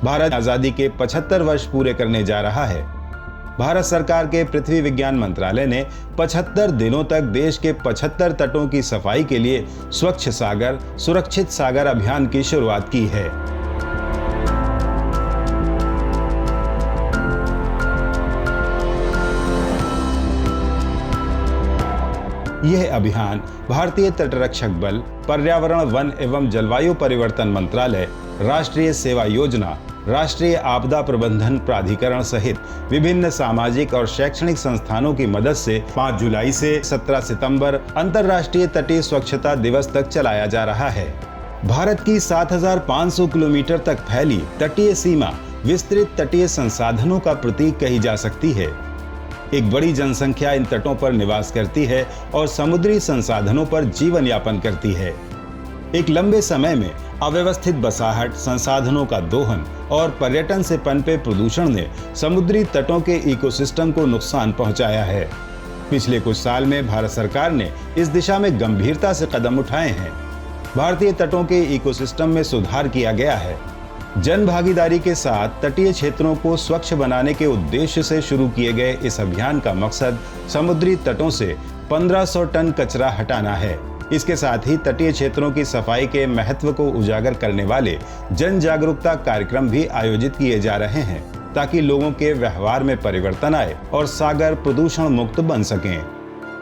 भारत आजादी के 75 वर्ष पूरे करने जा रहा है। भारत सरकार के पृथ्वी विज्ञान मंत्रालय ने 75 दिनों तक देश के 75 तटों की सफाई के लिए स्वच्छ सागर सुरक्षित सागर अभियान की शुरुआत की है। यह अभियान भारतीय तटरक्षक बल, पर्यावरण, वन एवं जलवायु परिवर्तन मंत्रालय, राष्ट्रीय सेवा योजना, राष्ट्रीय आपदा प्रबंधन प्राधिकरण सहित विभिन्न सामाजिक और शैक्षणिक संस्थानों की मदद से 5 जुलाई से 17 सितंबर अंतर्राष्ट्रीय तटीय स्वच्छता दिवस तक चलाया जा रहा है। भारत की 7,500 किलोमीटर तक फैली तटीय सीमा विस्तृत तटीय संसाधनों का प्रतीक कही जा सकती है। एक बड़ी जनसंख्या इन तटों पर निवास करती है और समुद्री संसाधनों पर जीवन यापन करती है। एक लंबे समय में अव्यवस्थित बसाहट, संसाधनों का दोहन और पर्यटन से पनपे प्रदूषण ने समुद्री तटों के इकोसिस्टम को नुकसान पहुंचाया है। पिछले कुछ साल में भारत सरकार ने इस दिशा में गंभीरता से कदम उठाए हैं। भारतीय तटों के इकोसिस्टम में सुधार किया गया है। जन भागीदारी के साथ तटीय क्षेत्रों को स्वच्छ बनाने के उद्देश्य से शुरू किए गए इस अभियान का मकसद समुद्री तटों से 1500 टन कचरा हटाना है। इसके साथ ही तटीय क्षेत्रों की सफाई के महत्व को उजागर करने वाले जन जागरूकता कार्यक्रम भी आयोजित किए जा रहे हैं, ताकि लोगों के व्यवहार में परिवर्तन आए और सागर प्रदूषण मुक्त बन सकें।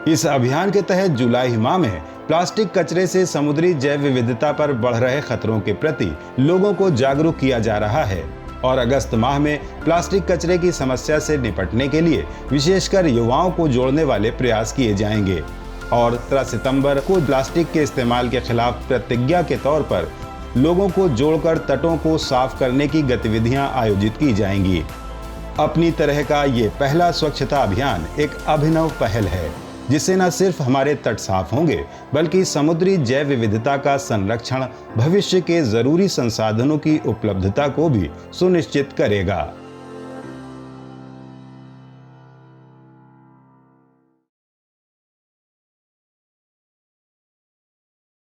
इस अभियान के तहत जुलाई माह में प्लास्टिक कचरे से समुद्री जैव विविधता पर बढ़ रहे खतरों के प्रति लोगों को जागरूक किया जा रहा है और अगस्त माह में प्लास्टिक कचरे की समस्या से निपटने के लिए विशेषकर युवाओं को जोड़ने वाले प्रयास किए जाएंगे और 17 सितंबर को प्लास्टिक के इस्तेमाल के खिलाफ प्रतिज्ञा के तौर पर लोगों को जोड़कर तटों को साफ करने की गतिविधियां आयोजित की जाएंगी। अपनी तरह का ये पहला स्वच्छता अभियान एक अभिनव पहल है, जिससे न सिर्फ हमारे तट साफ होंगे बल्कि समुद्री जैव विविधता का संरक्षण भविष्य के जरूरी संसाधनों की उपलब्धता को भी सुनिश्चित करेगा।